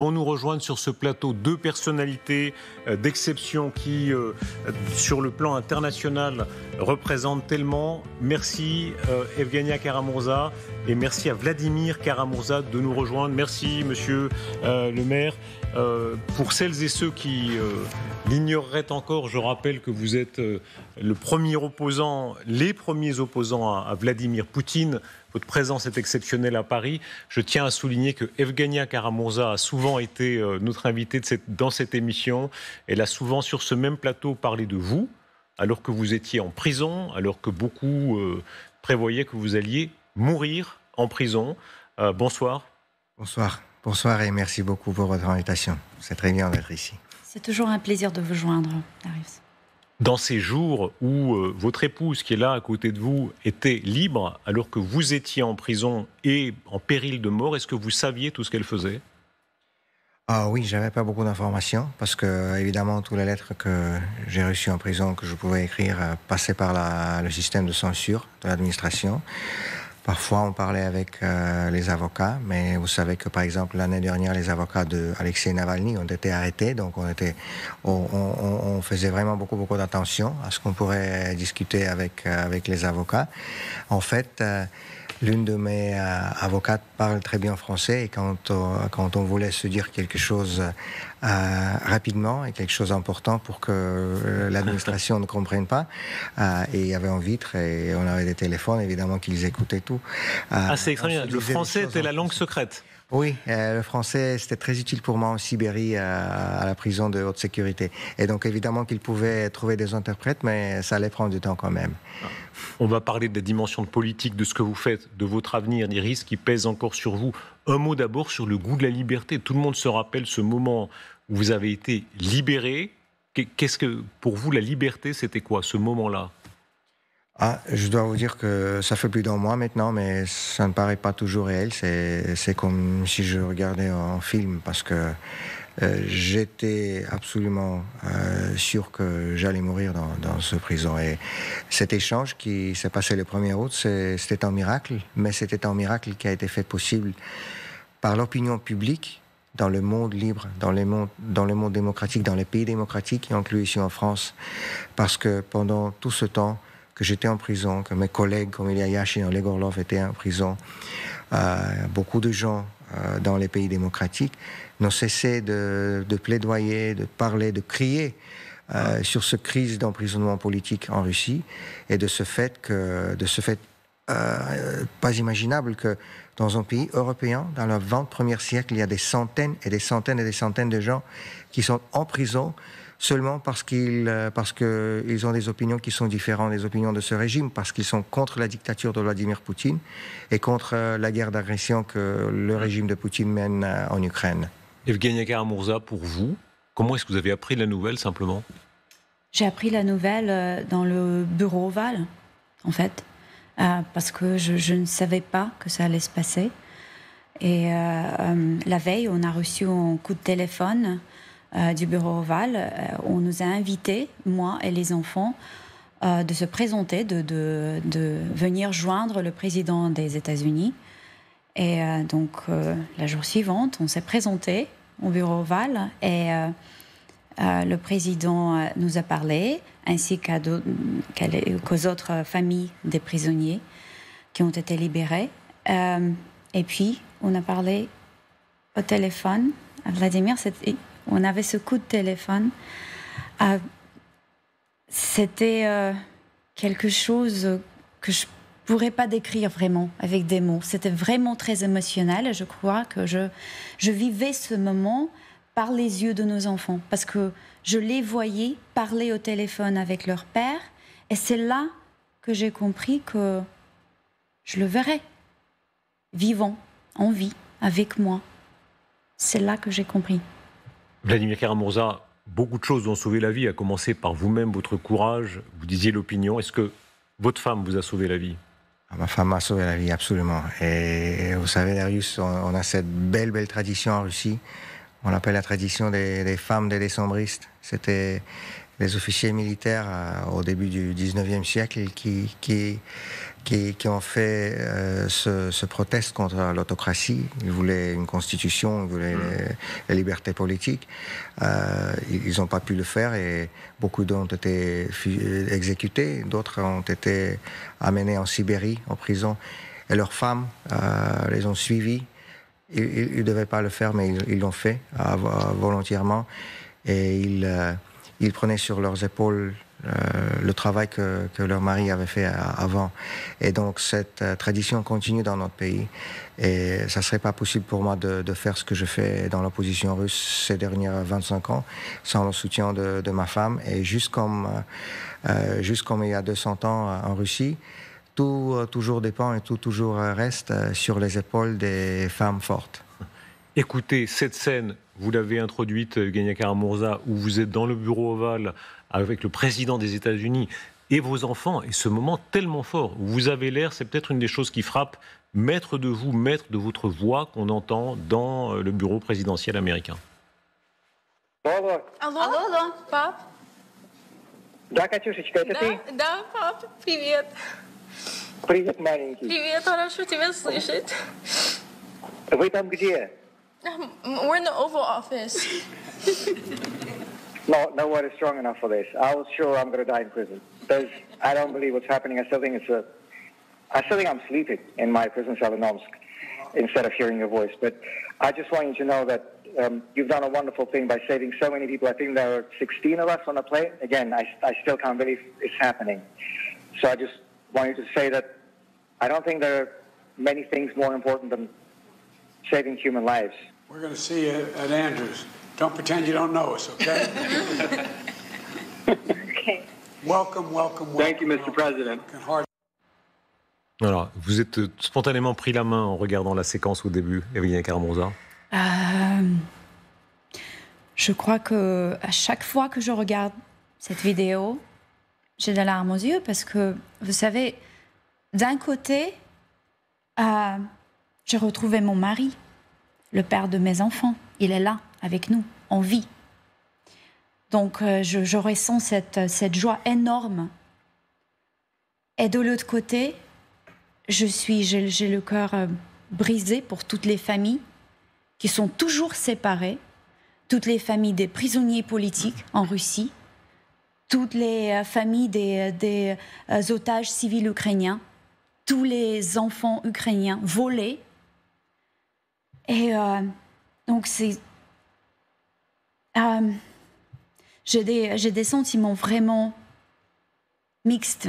Vont nous rejoindre sur ce plateau deux personnalités d'exception qui, sur le plan international, représentent tellement. Merci Evgenia Kara-Murza et merci à Vladimir Kara-Murza de nous rejoindre. Merci Monsieur le maire. Pour celles et ceux qui l'ignoreraient encore, je rappelle que vous êtes le premier opposant, les premiers opposants à Vladimir Poutine. Votre présence est exceptionnelle à Paris. Je tiens à souligner que Evgenia Kara-Murza a souvent été notre invitée dans cette émission. Elle a souvent sur ce même plateau parlé de vous, alors que vous étiez en prison, alors que beaucoup prévoyaient que vous alliez mourir en prison. Bonsoir. Bonsoir. Bonsoir et merci beaucoup pour votre invitation. C'est très bien d'être ici. C'est toujours un plaisir de vous joindre, Darius. Dans ces jours où votre épouse, qui est là à côté de vous, était libre, alors que vous étiez en prison et en péril de mort, est-ce que vous saviez tout ce qu'elle faisait ? Ah oui, j'avais pas beaucoup d'informations parce que évidemment toutes les lettres que j'ai reçues en prison que je pouvais écrire passaient par le système de censure de l'administration. Parfois, on parlait avec les avocats, mais vous savez que, par exemple, l'année dernière, les avocats de Alexei Navalny ont été arrêtés, donc on faisait vraiment beaucoup d'attention à ce qu'on pourrait discuter avec les avocats. En fait, l'une de mes avocates parle très bien français et quand on voulait se dire quelque chose rapidement et quelque chose d'important pour que l'administration ne comprenne pas, et il y avait un vitre et on avait des téléphones, évidemment qu'ils écoutaient tout. C'est extraordinaire. Le français était la langue secrète. Oui, le français, c'était très utile pour moi en Sibérie, à la prison de haute sécurité. Et donc, évidemment qu'ils pouvaient trouver des interprètes, mais ça allait prendre du temps quand même. On va parler de la dimension politique, de ce que vous faites, de votre avenir, des risques qui pèsent encore sur vous. Un mot d'abord sur le goût de la liberté. Tout le monde se rappelle ce moment où vous avez été libéré. Qu'est-ce que, pour vous, la liberté, c'était quoi, ce moment-là ? Je dois vous dire que ça fait plus d'un mois maintenant, mais ça ne paraît pas toujours réel. C'est comme si je regardais un film, parce que j'étais absolument sûr que j'allais mourir dans ce prison. Et cet échange qui s'est passé le 1er août, c'était un miracle, mais c'était un miracle qui a été fait possible par l'opinion publique dans le monde libre, dans le monde démocratique, dans les pays démocratiques, y inclus ici en France. Parce que pendant tout ce temps que j'étais en prison, que mes collègues comme Ilya Yashin et Oleg Orlov étaient en prison, beaucoup de gens dans les pays démocratiques n'ont cessé de plaidoyer, de parler, de crier sur cette crise d'emprisonnement politique en Russie, et de ce fait pas imaginable que dans un pays européen, dans le 21e siècle, il y a des centaines et des centaines et des centaines de gens qui sont en prison seulement parce qu'ils ont des opinions qui sont différentes des opinions de ce régime, parce qu'ils sont contre la dictature de Vladimir Poutine et contre la guerre d'agression que le régime de Poutine mène en Ukraine. Evgenia Kara-Murza, pour vous, comment est-ce que vous avez appris la nouvelle, simplement ? J'ai appris la nouvelle dans le bureau ovale, en fait, parce que je ne savais pas que ça allait se passer. Et la veille, on a reçu un coup de téléphone du bureau ovale. On nous a invités, moi et les enfants, de se présenter, de venir joindre le président des États-Unis. Et donc, la jour suivante, on s'est présenté au bureau ovale et le président nous a parlé, ainsi qu'aux autres familles des prisonniers qui ont été libérés. Et puis, on a parlé au téléphone à Vladimir. On avait ce coup de téléphone. C'était quelque chose que je ne pourrais pas décrire vraiment avec des mots. C'était vraiment très émotionnel et je crois que je vivais ce moment par les yeux de nos enfants, parce que je les voyais parler au téléphone avec leur père, et c'est là que j'ai compris que je le verrais, vivant, en vie, avec moi. C'est là que j'ai compris. Vladimir Kara-Murza, beaucoup de choses ont sauvé la vie, à commencer par vous-même, votre courage, vous disiez l'opinion. Est-ce que votre femme vous a sauvé la vie ? Ma femme m'a sauvé la vie, absolument. Et vous savez, Darius, on a cette belle tradition en Russie. On l'appelle la tradition des femmes des décembristes. C'était les officiers militaires au début du 19e siècle qui ont fait ce proteste contre l'autocratie. Ils voulaient une constitution, ils voulaient les libertés politiques. Ils n'ont pas pu le faire et beaucoup d'eux ont été exécutés, d'autres ont été amenés en Sibérie, en prison. Et leurs femmes les ont suivis. Ils ne devaient pas le faire, mais ils l'ont fait volontairement. Et ils prenaient sur leurs épaules le travail que leur mari avait fait avant. Et donc cette tradition continue dans notre pays. Et ça ne serait pas possible pour moi de faire ce que je fais dans l'opposition russe ces derniers 25 ans sans le soutien de ma femme. Et juste comme il y a 200 ans en Russie, tout toujours dépend et tout toujours reste sur les épaules des femmes fortes. Écoutez, cette scène, vous l'avez introduite, Evgenia Kara-Murza, où vous êtes dans le bureau ovale avec le président des États-Unis et vos enfants, et ce moment tellement fort, où vous avez l'air, c'est peut-être une des choses qui frappe, maître de vous, maître de votre voix qu'on entend dans le bureau présidentiel américain. Алло. Алло? Алло, пап? Да, Катюшечка, это ты? Да, пап, привет. Привет, маленький. Привет, хорошо тебя слышать. Вы там где? We're in the Oval Office. No one is strong enough for this. I was sure I'm going to die in prison. I don't believe what's happening. I still think I'm sleeping in my prison cell in Omsk instead of hearing your voice. But I just want you to know that you've done a wonderful thing by saving so many people. I think there are 16 of us on the plane. Again, I still can't believe it's happening. So I just want you to say that I don't think there are many things more important than saving human lives. We're going to see you at Andrews. Don't pretend you don't know us, okay? Okay. Welcome. Thank you, Mr. President. Alors, vous êtes spontanément pris la main en regardant la séquence au début, Evgenia Kara-Murza. Je crois que à chaque fois que je regarde cette vidéo, j'ai des larmes aux yeux parce que, vous savez, d'un côté, j'ai retrouvé mon mari, le père de mes enfants. Il est là, avec nous, en vie. Donc, je ressens cette joie énorme. Et de l'autre côté, j'ai le cœur brisé pour toutes les familles qui sont toujours séparées, toutes les familles des prisonniers politiques en Russie, toutes les familles des otages civils ukrainiens, tous les enfants ukrainiens volés. Et donc, j'ai des sentiments vraiment mixtes.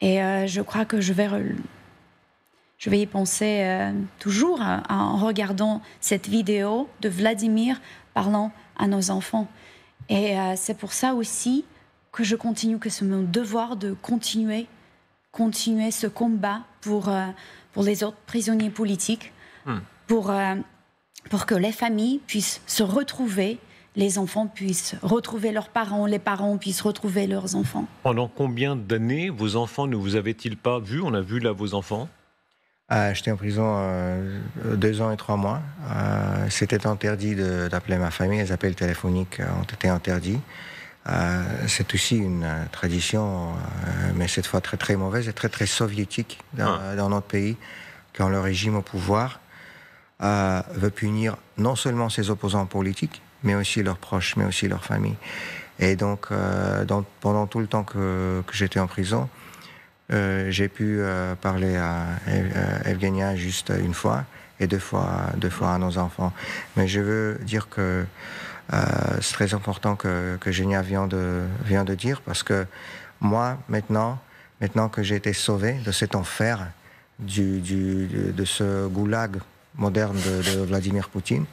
Et je crois que je vais y penser toujours en regardant cette vidéo de Vladimir parlant à nos enfants. Et c'est pour ça aussi que je continue, que c'est mon devoir de continuer ce combat pour les autres prisonniers politiques, pour que les familles puissent se retrouver, les enfants puissent retrouver leurs parents, les parents puissent retrouver leurs enfants. Pendant combien d'années vos enfants ne vous avaient-ils pas vu? On a vu là vos enfants. J'étais en prison 2 ans et 3 mois. C'était interdit d'appeler ma famille. Les appels téléphoniques ont été interdits. C'est aussi une tradition, mais cette fois très très mauvaise et très très soviétique dans notre pays, quand le régime au pouvoir veut punir non seulement ses opposants politiques, mais aussi leurs proches, mais aussi leurs familles. Et donc, pendant tout le temps que j'étais en prison, j'ai pu parler à Evgenia juste une fois et deux fois à nos enfants. Mais je veux dire que c'est très important que Genia vient de dire, parce que moi, maintenant que j'ai été sauvé de cet enfer, de ce goulag moderne de Vladimir Poutine,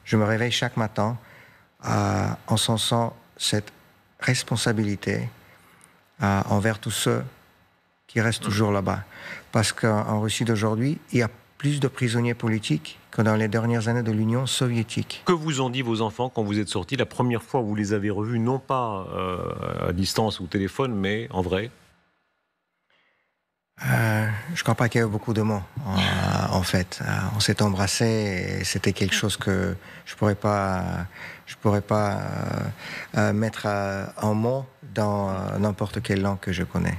je me réveille chaque matin en sensant cette responsabilité envers tous ceux qui restent toujours là-bas. Parce qu'en Russie d'aujourd'hui, il y a plus de prisonniers politiques que dans les dernières années de l'Union soviétique. Que vous ont dit vos enfants quand vous êtes sortis la première fois où vous les avez revus, non pas à distance ou au téléphone, mais en vrai? Je crois pas qu'il y ait eu beaucoup de mots, en fait. On s'est embrassés et c'était quelque chose que je pourrais pas mettre en mots dans n'importe quelle langue que je connais.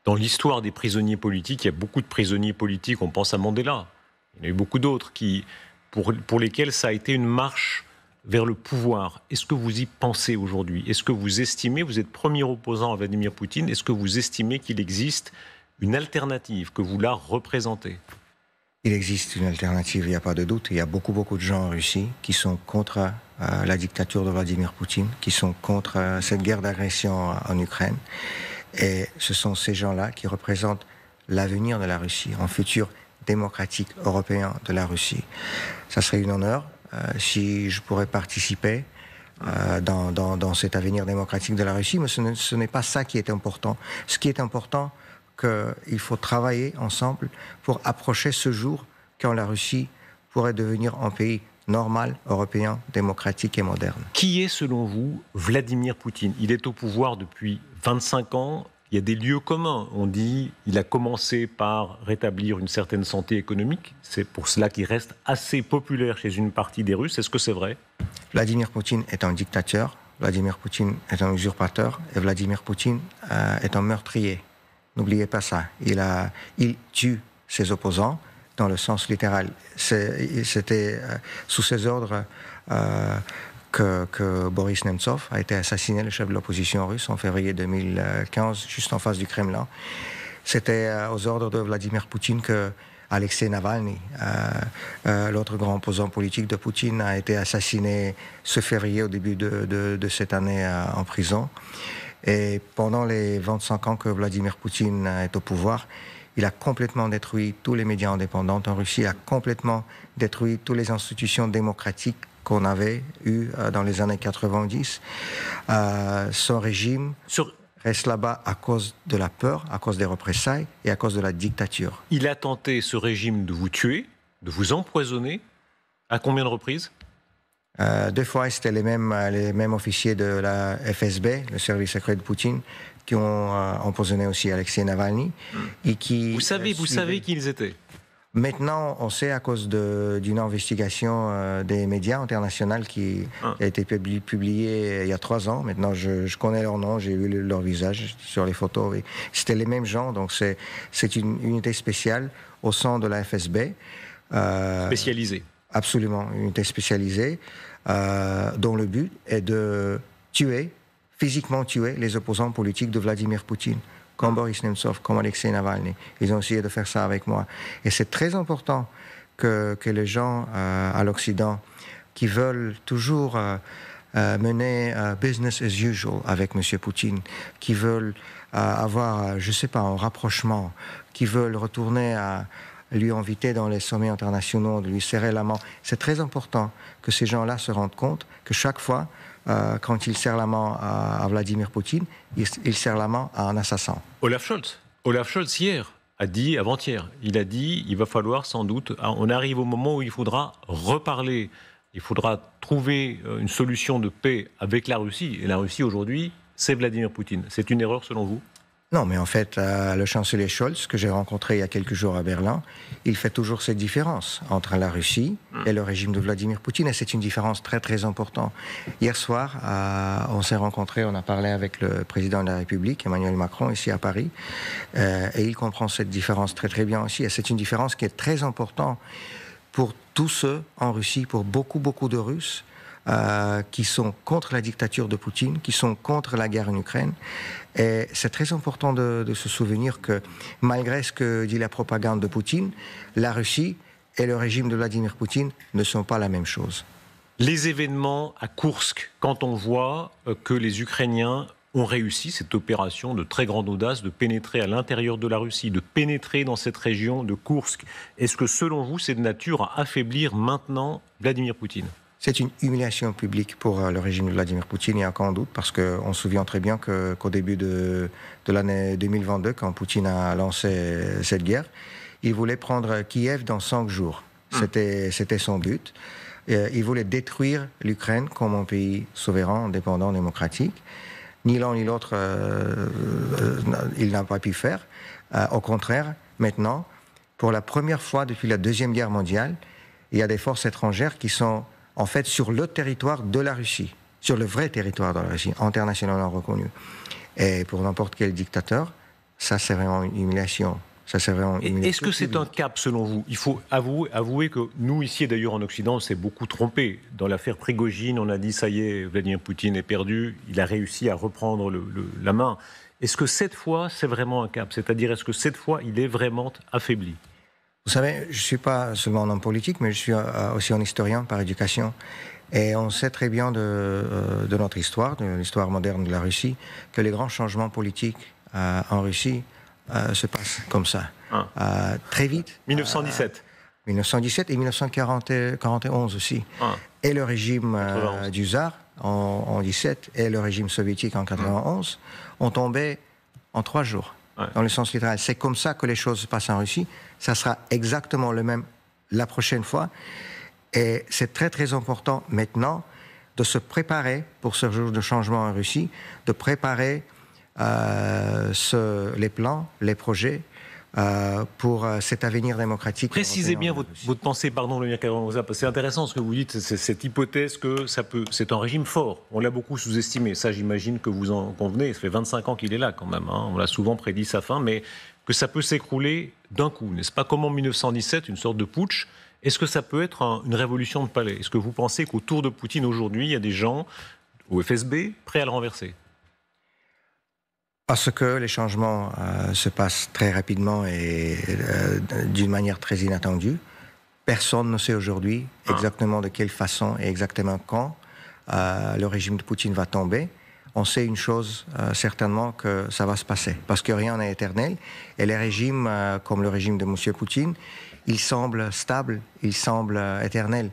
Dans l'histoire des prisonniers politiques, il y a beaucoup de prisonniers politiques, on pense à Mandela. Il y en a eu beaucoup d'autres pour lesquels ça a été une marche vers le pouvoir. Est-ce que vous y pensez aujourd'hui? Est-ce que vous estimez, vous êtes premier opposant à Vladimir Poutine, est-ce que vous estimez qu'il existe une alternative, que vous la représentez? Il existe une alternative, il n'y a pas de doute. Il y a beaucoup de gens en Russie qui sont contre la dictature de Vladimir Poutine, qui sont contre cette guerre d'agression en Ukraine. Et ce sont ces gens-là qui représentent l'avenir de la Russie, un futur démocratique européen de la Russie. Ça serait un honneur si je pourrais participer dans cet avenir démocratique de la Russie, mais ce n'est pas ça qui est important. Ce qui est important, qu'il faut travailler ensemble pour approcher ce jour quand la Russie pourrait devenir un pays normal, européen, démocratique et moderne. Qui est, selon vous, Vladimir Poutine? Il est au pouvoir depuis 25 ans. Il y a des lieux communs. On dit qu'il a commencé par rétablir une certaine santé économique. C'est pour cela qu'il reste assez populaire chez une partie des Russes. Est-ce que c'est vrai? Vladimir Poutine est un dictateur, Vladimir Poutine est un usurpateur et Vladimir Poutine est un meurtrier. N'oubliez pas ça. Il tue ses opposants dans le sens littéral. C'était sous ses ordres que Boris Nemtsov a été assassiné, le chef de l'opposition russe, en février 2015, juste en face du Kremlin. C'était aux ordres de Vladimir Poutine que Alexei Navalny, l'autre grand opposant politique de Poutine, a été assassiné ce février au début de cette année en prison. Et pendant les 25 ans que Vladimir Poutine est au pouvoir, il a complètement détruit tous les médias indépendants en Russie, il a complètement détruit toutes les institutions démocratiques qu'on avait eues dans les années 90. Son régime reste là-bas à cause de la peur, à cause des représailles et à cause de la dictature. Il a tenté, ce régime, de vous tuer, de vous empoisonner. À combien de reprises? 2 fois, c'était les mêmes officiers de la FSB, le service secret de Poutine, qui ont empoisonné aussi Alexei Navalny. Et qui, vous savez qui ils étaient? Maintenant, on sait à cause d'une investigation des médias internationaux qui a été publiée il y a 3 ans. Maintenant, je connais leur nom, j'ai vu leur visage sur les photos. Et c'était les mêmes gens, donc c'est une unité spéciale au sein de la FSB. Spécialisée. Absolument, une unité spécialisée, dont le but est de physiquement tuer les opposants politiques de Vladimir Poutine, comme Boris Nemtsov, comme Alexei Navalny. Ils ont essayé de faire ça avec moi. Et c'est très important que les gens à l'Occident qui veulent toujours mener business as usual avec M. Poutine, qui veulent avoir, je ne sais pas, un rapprochement, qui veulent retourner à lui inviter dans les sommets internationaux, de lui serrer la main. C'est très important que ces gens-là se rendent compte que chaque fois, quand il serre la main à Vladimir Poutine, il serre la main à un assassin. Olaf Scholz, hier, avant-hier, il a dit, il va falloir sans doute, on arrive au moment où il faudra reparler, il faudra trouver une solution de paix avec la Russie. Et la Russie, aujourd'hui, c'est Vladimir Poutine. C'est une erreur selon vous? Non, mais en fait, le chancelier Scholz, que j'ai rencontré il y a quelques jours à Berlin, il fait toujours cette différence entre la Russie et le régime de Vladimir Poutine, et c'est une différence très très importante. Hier soir, on s'est rencontrés, on a parlé avec le président de la République, Emmanuel Macron, ici à Paris, et il comprend cette différence très très bien aussi, et c'est une différence qui est très importante pour tous ceux en Russie, pour beaucoup de Russes, qui sont contre la dictature de Poutine, qui sont contre la guerre en Ukraine. Et c'est très important de se souvenir que, malgré ce que dit la propagande de Poutine, la Russie et le régime de Vladimir Poutine ne sont pas la même chose. Les événements à Koursk, quand on voit que les Ukrainiens ont réussi cette opération de très grande audace de pénétrer à l'intérieur de la Russie, de pénétrer dans cette région de Koursk, est-ce que, selon vous, c'est de nature à affaiblir maintenant Vladimir Poutine ? C'est une humiliation publique pour le régime de Vladimir Poutine, il n'y a aucun doute, parce qu'on se souvient très bien qu'au début de l'année 2022, quand Poutine a lancé cette guerre, il voulait prendre Kiev dans 5 jours. C'était son but. Il voulait détruire l'Ukraine comme un pays souverain, indépendant, démocratique. Ni l'un ni l'autre, il n'a pas pu faire. Au contraire, maintenant, pour la première fois depuis la Deuxième Guerre mondiale, il y a des forces étrangères qui sont en fait sur le territoire de la Russie, sur le vrai territoire de la Russie, internationalement reconnu. Et pour n'importe quel dictateur, ça c'est vraiment une humiliation. Est-ce que c'est un cap selon vous? Il faut avouer que nous ici, et d'ailleurs en Occident, on s'est beaucoup trompé. Dans l'affaire Prigojine, on a dit ça y est, Vladimir Poutine est perdu, il a réussi à reprendre la main. Est-ce que cette fois, c'est vraiment un cap? C'est-à-dire, est-ce que cette fois, il est vraiment affaibli? Vous savez, je ne suis pas seulement un homme politique, mais je suis aussi un historien par éducation. Et on sait très bien de notre histoire, de l'histoire moderne de la Russie, que les grands changements politiques en Russie se passent comme ça. Très vite. 1917. 1917 et 1941 aussi. Et le régime du Tsar en 17 et le régime soviétique en 91 ont tombé en 3 jours. Dans le sens littéral. C'est comme ça que les choses se passent en Russie. Ça sera exactement le même la prochaine fois. Et c'est très très important maintenant de se préparer pour ce jour de changement en Russie, de préparer les plans, les projets pour cet avenir démocratique. Précisez bien votre pensée, pardon, Vladimir Kara-Murza, parce que c'est intéressant ce que vous dites, c'est cette hypothèse que c'est un régime fort. On l'a beaucoup sous-estimé, ça j'imagine que vous en convenez, ça fait 25 ans qu'il est là quand même, hein. On l'a souvent prédit sa fin, mais que ça peut s'écrouler d'un coup, n'est-ce pas? Comme en 1917, une sorte de putsch. Est-ce que ça peut être une révolution de palais? Est-ce que vous pensez qu'autour de Poutine aujourd'hui, il y a des gens au FSB prêts à le renverser? Parce que les changements se passent très rapidement et d'une manière très inattendue. Personne ne sait aujourd'hui exactement de quelle façon et exactement quand le régime de Poutine va tomber. On sait une chose, certainement, que ça va se passer. Parce que rien n'est éternel. Et les régimes, comme le régime de M. Poutine, ils semblent stables, ils semblent éternels,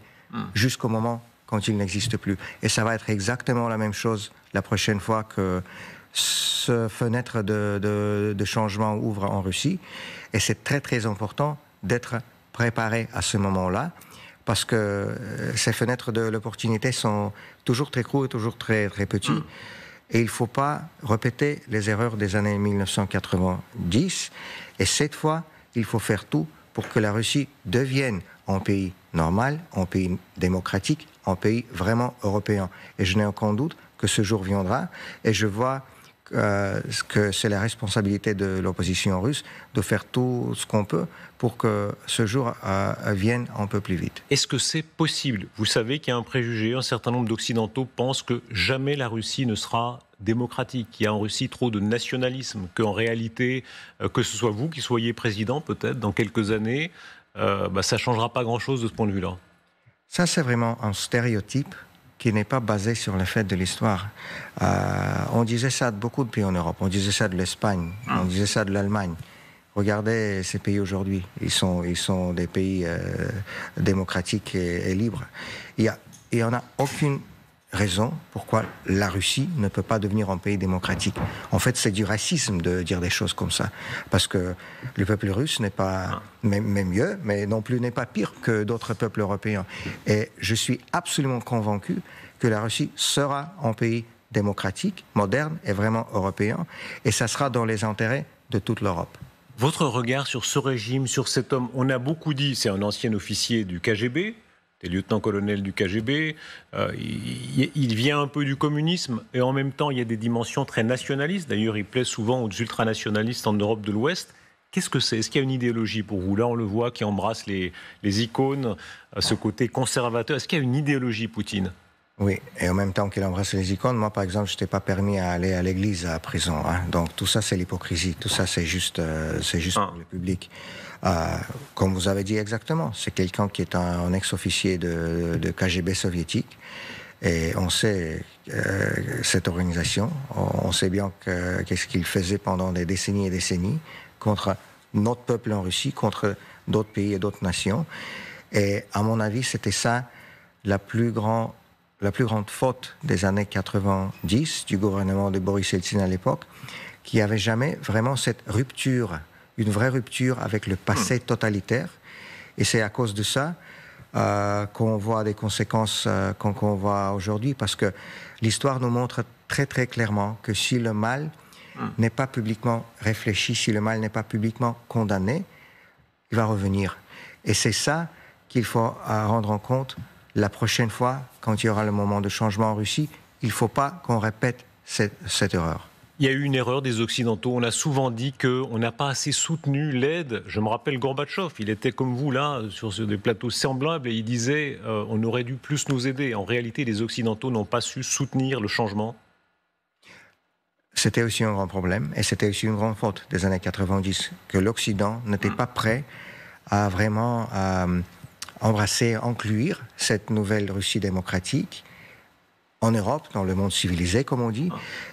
jusqu'au moment quand ils n'existent plus. Et ça va être exactement la même chose la prochaine fois que ce fenêtre de changement ouvre en Russie. Et c'est très très important d'être préparé à ce moment-là, parce que ces fenêtres de l'opportunité sont toujours très courtes et toujours très très petites. Et il ne faut pas répéter les erreurs des années 1990. Et cette fois, il faut faire tout pour que la Russie devienne un pays normal, un pays démocratique, un pays vraiment européen. Et je n'ai aucun doute que ce jour viendra. Et je vois que c'est la responsabilité de l'opposition russe de faire tout ce qu'on peut pour que ce jour vienne un peu plus vite. Est-ce que c'est possible? Vous savez qu'il y a un préjugé, un certain nombre d'Occidentaux pensent que jamais la Russie ne sera démocratique, qu'il y a en Russie trop de nationalisme, qu'en réalité, que ce soit vous qui soyez président peut-être dans quelques années, ça ne changera pas grand-chose de ce point de vue-là. Ça, c'est vraiment un stéréotype qui n'est pas basé sur le fait de l'histoire. On disait ça de beaucoup de pays en Europe. On disait ça de l'Espagne, on disait ça de l'Allemagne. Regardez ces pays aujourd'hui. Ils sont des pays démocratiques et libres. Il n'y en a aucune raison pourquoi la Russie ne peut pas devenir un pays démocratique. En fait, c'est du racisme de dire des choses comme ça. Parce que le peuple russe n'est pas même mieux, mais non plus n'est pas pire que d'autres peuples européens. Et je suis absolument convaincu que la Russie sera un pays démocratique, moderne et vraiment européen. Et ça sera dans les intérêts de toute l'Europe. Votre regard sur ce régime, sur cet homme, on a beaucoup dit, c'est un ancien officier du KGB, des lieutenants-colonels du KGB, il vient un peu du communisme et en même temps il y a des dimensions très nationalistes. D'ailleurs, il plaît souvent aux ultranationalistes en Europe de l'Ouest. Qu'est-ce que c'est? Est-ce qu'il y a une idéologie pour vous? Là, on le voit qui embrasse les icônes, ce côté conservateur. Est-ce qu'il y a une idéologie, Poutine? Oui, et en même temps qu'il embrasse les icônes, moi, par exemple, je n'étais pas permis à aller à l'église à présent. Donc tout ça, c'est l'hypocrisie. Tout ça, c'est juste pour le public. Comme vous avez dit exactement, c'est quelqu'un qui est un ex-officier de KGB soviétique. Et on sait cette organisation, on sait bien qu'est-ce qu'il faisait pendant des décennies et décennies contre notre peuple en Russie, contre d'autres pays et d'autres nations. Et à mon avis, c'était ça la plus grande faute des années 90 du gouvernement de Boris Eltsine à l'époque, qui n'avait jamais vraiment cette rupture, une vraie rupture avec le passé totalitaire. Et c'est à cause de ça qu'on voit des conséquences qu'on voit aujourd'hui, parce que l'histoire nous montre très très clairement que si le mal n'est pas publiquement réfléchi, si le mal n'est pas publiquement condamné, il va revenir. Et c'est ça qu'il faut rendre en compte la prochaine fois, quand il y aura le moment de changement en Russie. Il ne faut pas qu'on répète cette erreur. Il y a eu une erreur des Occidentaux. On a souvent dit qu'on n'a pas assez soutenu l'aide. Je me rappelle Gorbatchev, il était comme vous là, sur des plateaux semblables, et il disait on aurait dû plus nous aider. En réalité, les Occidentaux n'ont pas su soutenir le changement. C'était aussi un grand problème, et c'était aussi une grande faute des années 90, que l'Occident n'était pas prêt à vraiment embrasser, inclure cette nouvelle Russie démocratique en Europe, dans le monde civilisé, comme on dit.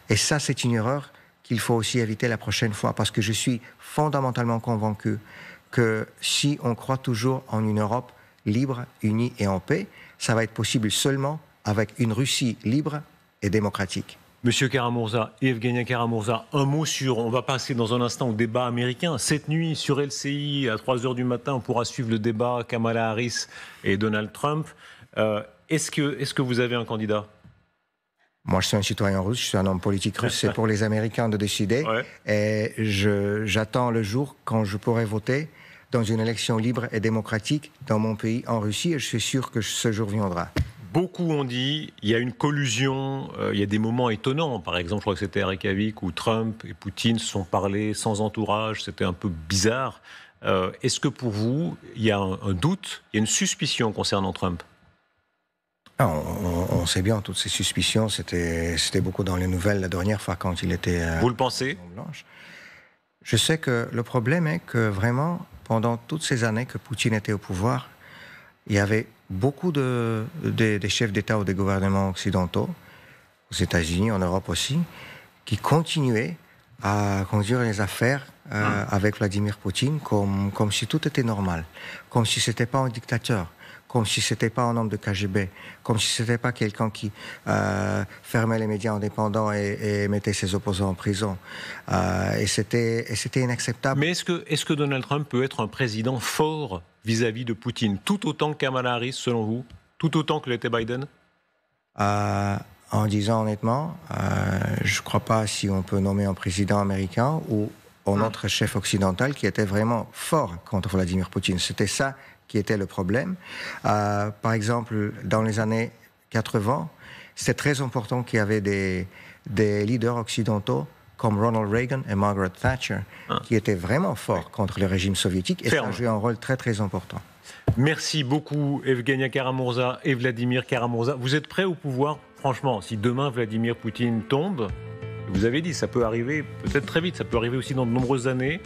Et ça, c'est une erreur qu'il faut aussi éviter la prochaine fois, parce que je suis fondamentalement convaincu que si on croit toujours en une Europe libre, unie et en paix, ça va être possible seulement avec une Russie libre et démocratique. Monsieur Kara-Murza, Evgenia Kara-Murza, un mot sur, on va passer dans un instant au débat américain. Cette nuit, sur LCI, à 3h du matin, on pourra suivre le débat Kamala Harris et Donald Trump. Est-ce que vous avez un candidat ? Moi, je suis un citoyen russe, je suis un homme politique russe, c'est pour les Américains de décider. Ouais. Et j'attends le jour quand je pourrai voter dans une élection libre et démocratique dans mon pays, en Russie, et je suis sûr que ce jour viendra. Beaucoup ont dit il y a une collusion, il y a des moments étonnants. Par exemple, je crois que c'était Reykjavik où Trump et Poutine se sont parlé sans entourage, c'était un peu bizarre. Est-ce que pour vous, il y a un doute, il y a une suspicion concernant Trump ? On sait bien toutes ces suspicions, c'était beaucoup dans les nouvelles la dernière fois quand il était... Vous le pensez ? Je sais que le problème est que vraiment, pendant toutes ces années que Poutine était au pouvoir, il y avait beaucoup des chefs d'État ou des gouvernements occidentaux, aux États-Unis, en Europe aussi, qui continuaient à conduire les affaires avec Vladimir Poutine comme si tout était normal, comme si c'était pas un dictateur, comme si c'était pas un homme de KGB, comme si c'était pas quelqu'un qui fermait les médias indépendants et mettait ses opposants en prison. Et c'était inacceptable. Mais est-ce que Donald Trump peut être un président fort vis-à-vis de Poutine, tout autant que Kamala Harris, selon vous, tout autant que l'était Biden ? En disant honnêtement, je ne crois pas si on peut nommer un président américain ou un autre chef occidental qui était vraiment fort contre Vladimir Poutine. C'était ça qui était le problème. Par exemple, dans les années 80, c'était très important qu'il y avait des leaders occidentaux comme Ronald Reagan et Margaret Thatcher, qui étaient vraiment forts contre le régime soviétique, et ça a joué un rôle très très important. Merci beaucoup Evgenia Kara-Murza et Vladimir Kara-Murza. Vous êtes prêts au pouvoir ? Franchement, si demain Vladimir Poutine tombe, vous avez dit, ça peut arriver peut-être très vite, ça peut arriver aussi dans de nombreuses années,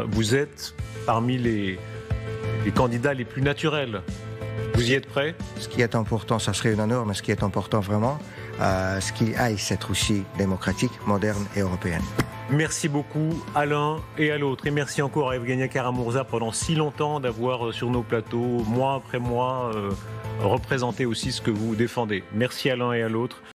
vous êtes parmi les candidats les plus naturels. Vous y êtes prêts ? Ce qui est important, ça serait une honneur, mais ce qui est important vraiment, ce qu'il y ait cette Russie démocratique, moderne et européenne. Merci beaucoup à l'un et à l'autre. Et merci encore à Evgenia Kara-Murza pendant si longtemps d'avoir sur nos plateaux, mois après mois, représenté aussi ce que vous défendez. Merci à l'un et à l'autre.